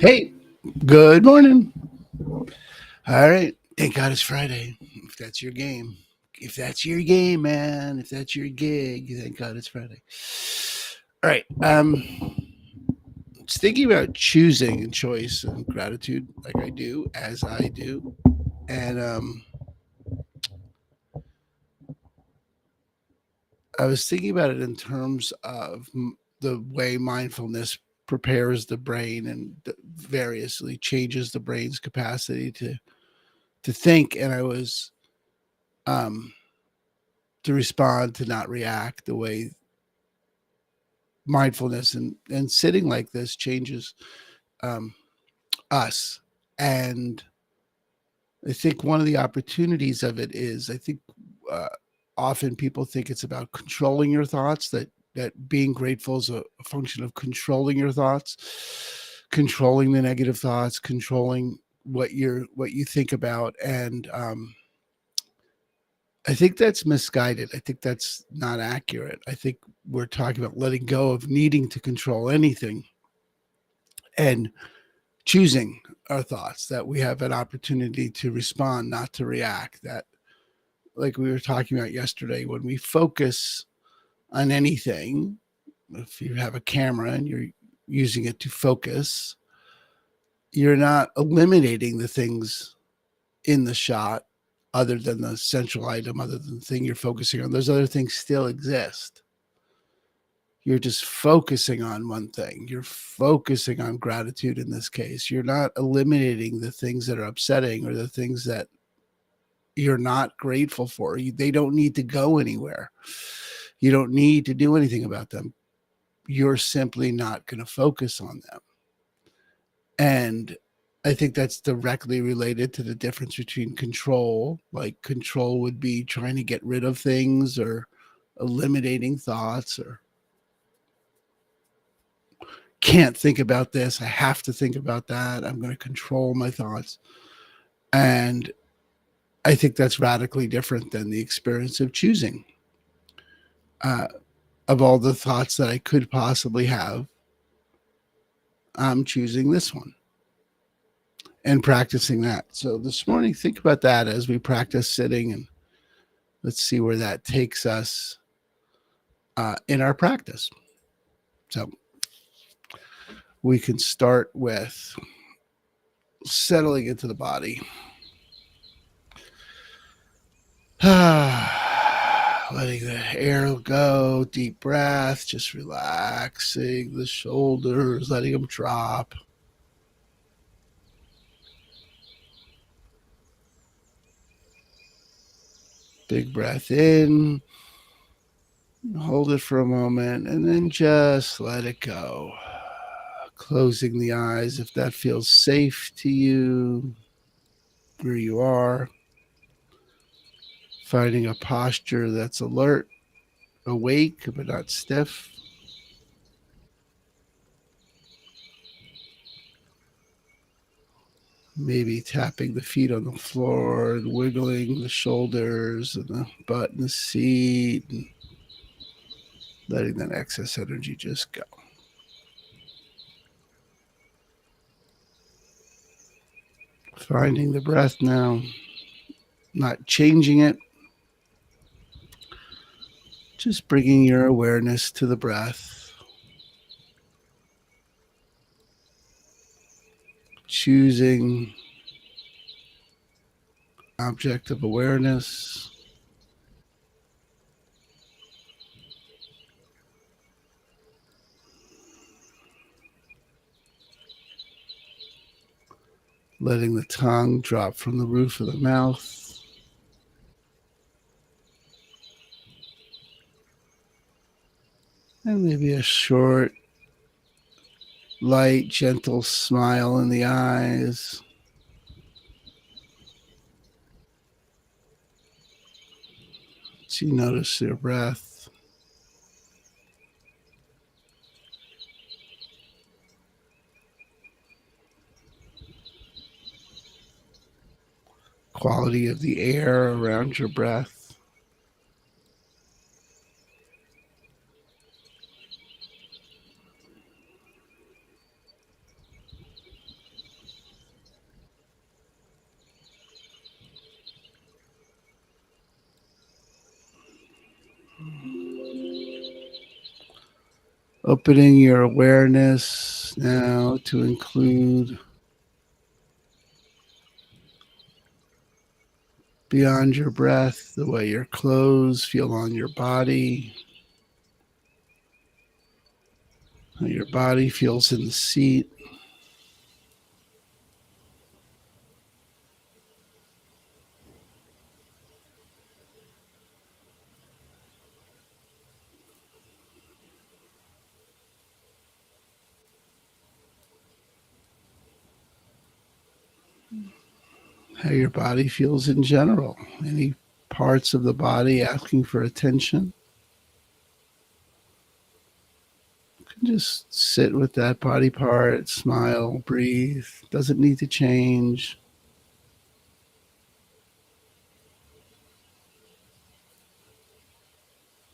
Hey, good morning. All right. Thank God it's Friday. If that's your game, if that's your game, man, if that's your gig, thank God it's Friday. All right. It's thinking about choosing and choice and gratitude, like I do, as I do, and I was thinking about it in terms of the way mindfulness prepares the brain and variously changes the brain's capacity to think, and I was um to respond, to not react the way mindfulness and sitting like this changes um, us. And I think one of the opportunities of it is, I think uh, often people think it's about controlling your thoughts, that being grateful is a function of controlling your thoughts, controlling the negative thoughts, controlling what you think about. And I think that's misguided. I think that's not accurate. I think we're talking about letting go of needing to control anything and choosing our thoughts, that we have an opportunity to respond, not to react. That, like we were talking about yesterday, when we focus on anything, if you have a camera and you're using it to focus, you're not eliminating the things in the shot other than the central item, other than the thing you're focusing on. Those other things still exist. You're just focusing on one thing. You're focusing on gratitude in this case. You're not eliminating the things that are upsetting or the things that you're not grateful for. They don't need to go anywhere. You don't need to do anything about them. You're simply not going to focus on them. And I think that's directly related to the difference between control. Like, control would be trying to get rid of things or eliminating thoughts, or can't think about this. I have to think about that. I'm going to control my thoughts. And I think that's radically different than the experience of choosing. Uh, of all the thoughts that I could possibly have, I'm choosing this one and practicing that. So this morning, think about that as we practice sitting, and let's see where that takes us in our practice. So we can start with settling into the body. Letting the air go, deep breath, just relaxing the shoulders, letting them drop. Big breath in, hold it for a moment, and then just let it go. Closing the eyes if that feels safe to you, where you are. Finding a posture that's alert, awake, but not stiff. Maybe tapping the feet on the floor and wiggling the shoulders and the butt in the seat, and letting that excess energy just go. Finding the breath now, not changing it, just bringing your awareness to the breath, choosing object of awareness. Letting the tongue drop from the roof of the mouth. And maybe a short, light, gentle smile in the eyes. So you notice your breath. Quality of the air around your breath. Opening your awareness now to include beyond your breath, the way your clothes feel on your body, how your body feels in the seat. How your body feels in general. Any parts of the body asking for attention. You can just sit with that body part, smile, breathe. Doesn't need to change.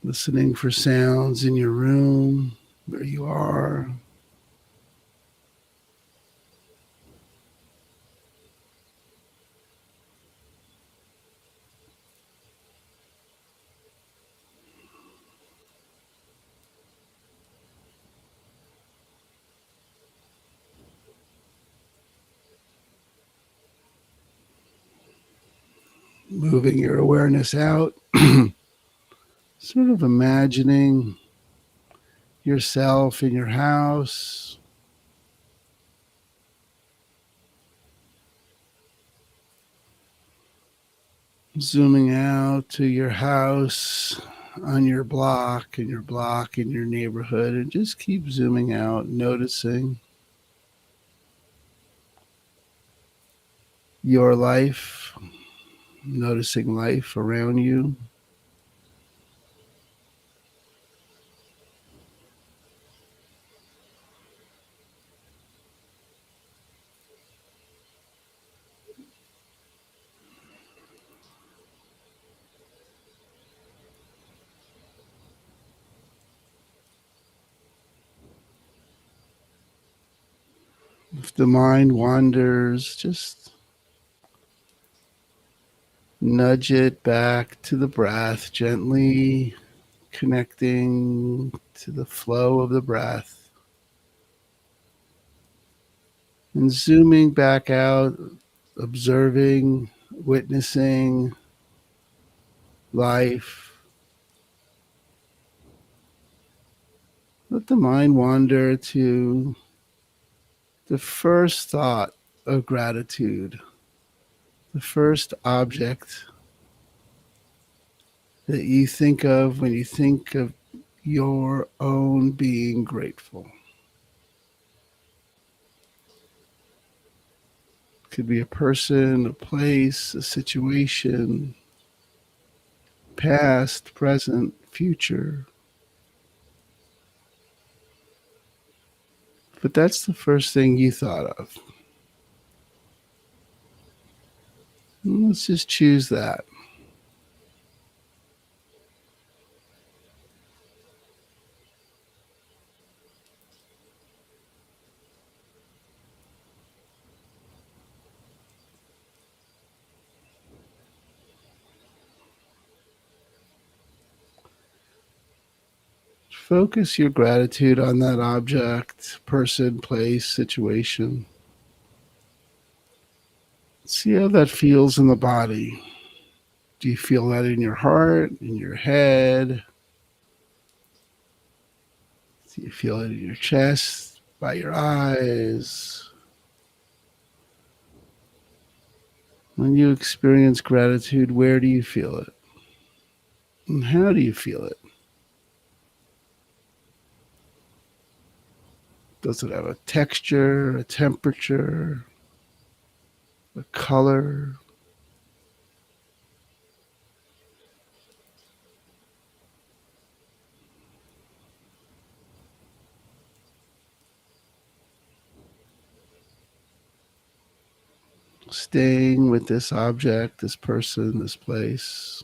Listening for sounds in your room, where you are. Moving your awareness out, sort of imagining yourself in your house, zooming out to your house on your block and your block in your neighborhood, and just keep zooming out, noticing your life, noticing life around you. If the mind wanders, just nudge it back to the breath, gently connecting to the flow of the breath. And zooming back out, observing, witnessing life. Let the mind wander to the first thought of gratitude, the first object that you think of when you think of your own being grateful. It could be a person, a place, a situation, past, present, future. But that's the first thing you thought of. Let's just choose that. Focus your gratitude on that object, person, place, situation. See how that feels in the body. Do you feel that in your heart, in your head? Do you feel it in your chest, by your eyes? When you experience gratitude, where do you feel it? And how do you feel it? Does it have a texture, a temperature, a color? Staying with this object, this person, this place.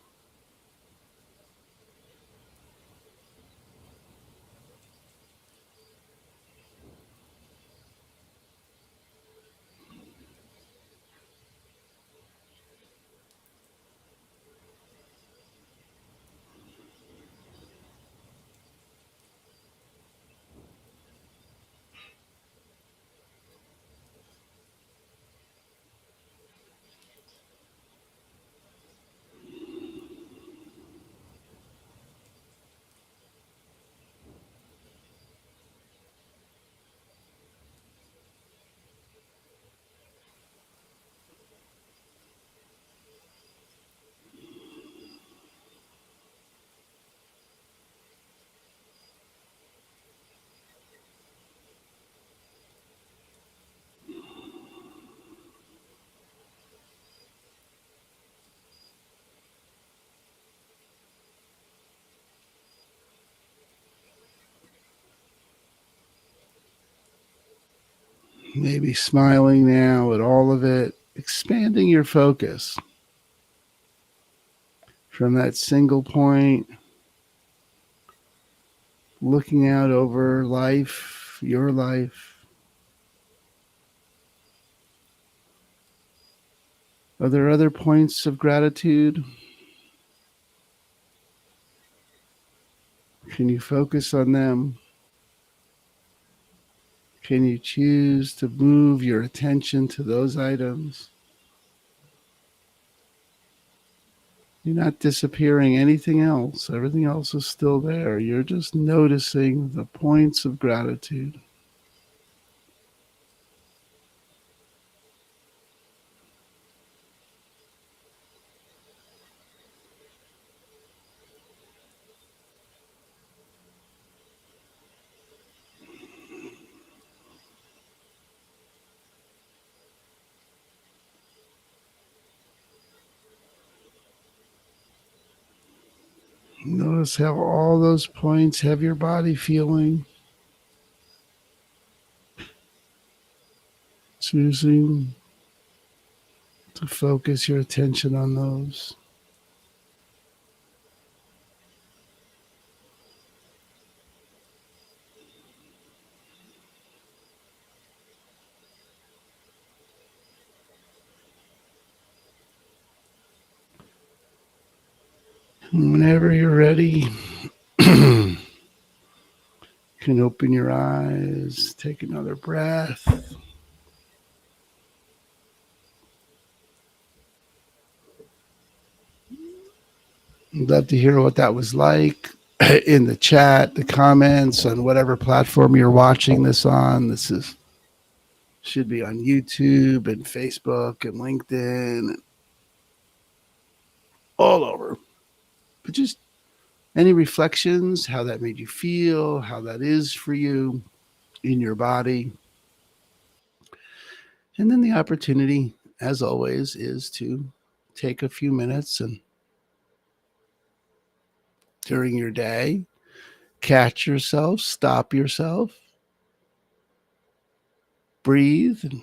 Maybe smiling now at all of it, expanding your focus from that single point, looking out over life, your life. Are there other points of gratitude? Can you focus on them? Can you choose to move your attention to those items? You're not disappearing anything else. Everything else is still there. You're just noticing the points of gratitude. Notice how all those points have your body feeling. Choosing to focus your attention on those. Whenever you're ready, you can open your eyes, take another breath. I'd love to hear what that was like in the chat, the comments, on whatever platform you're watching this on. This is should be on YouTube and Facebook and LinkedIn and all over. But just any reflections, how that made you feel, how that is for you in your body. And then the opportunity, as always, is to take a few minutes and during your day, catch yourself, stop yourself, breathe, and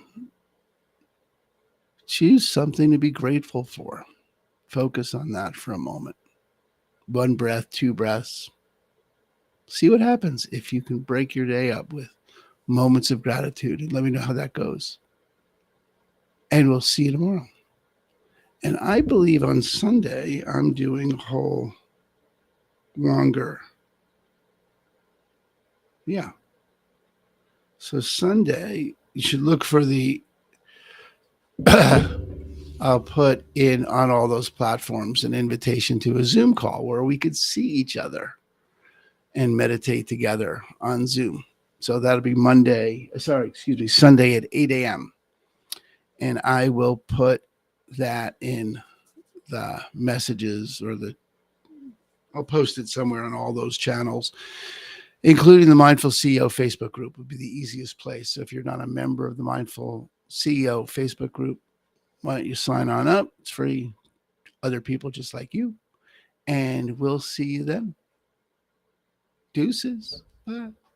choose something to be grateful for. Focus on that for a moment. One breath, two breaths. See what happens if you can break your day up with moments of gratitude, and let me know how that goes. And we'll see you tomorrow. And I believe on Sunday, I'm doing a whole longer. Yeah. So Sunday, you should look for the, I'll put in on all those platforms an invitation to a Zoom call where we could see each other and meditate together on Zoom. So that'll be Sunday at 8 a.m. And I will put that in the messages I'll post it somewhere on all those channels, including the Mindful CEO Facebook group would be the easiest place. So if you're not a member of the Mindful CEO Facebook group, why don't you sign on up? It's free. Other people just like you. And we'll see you then. Deuces. Bye.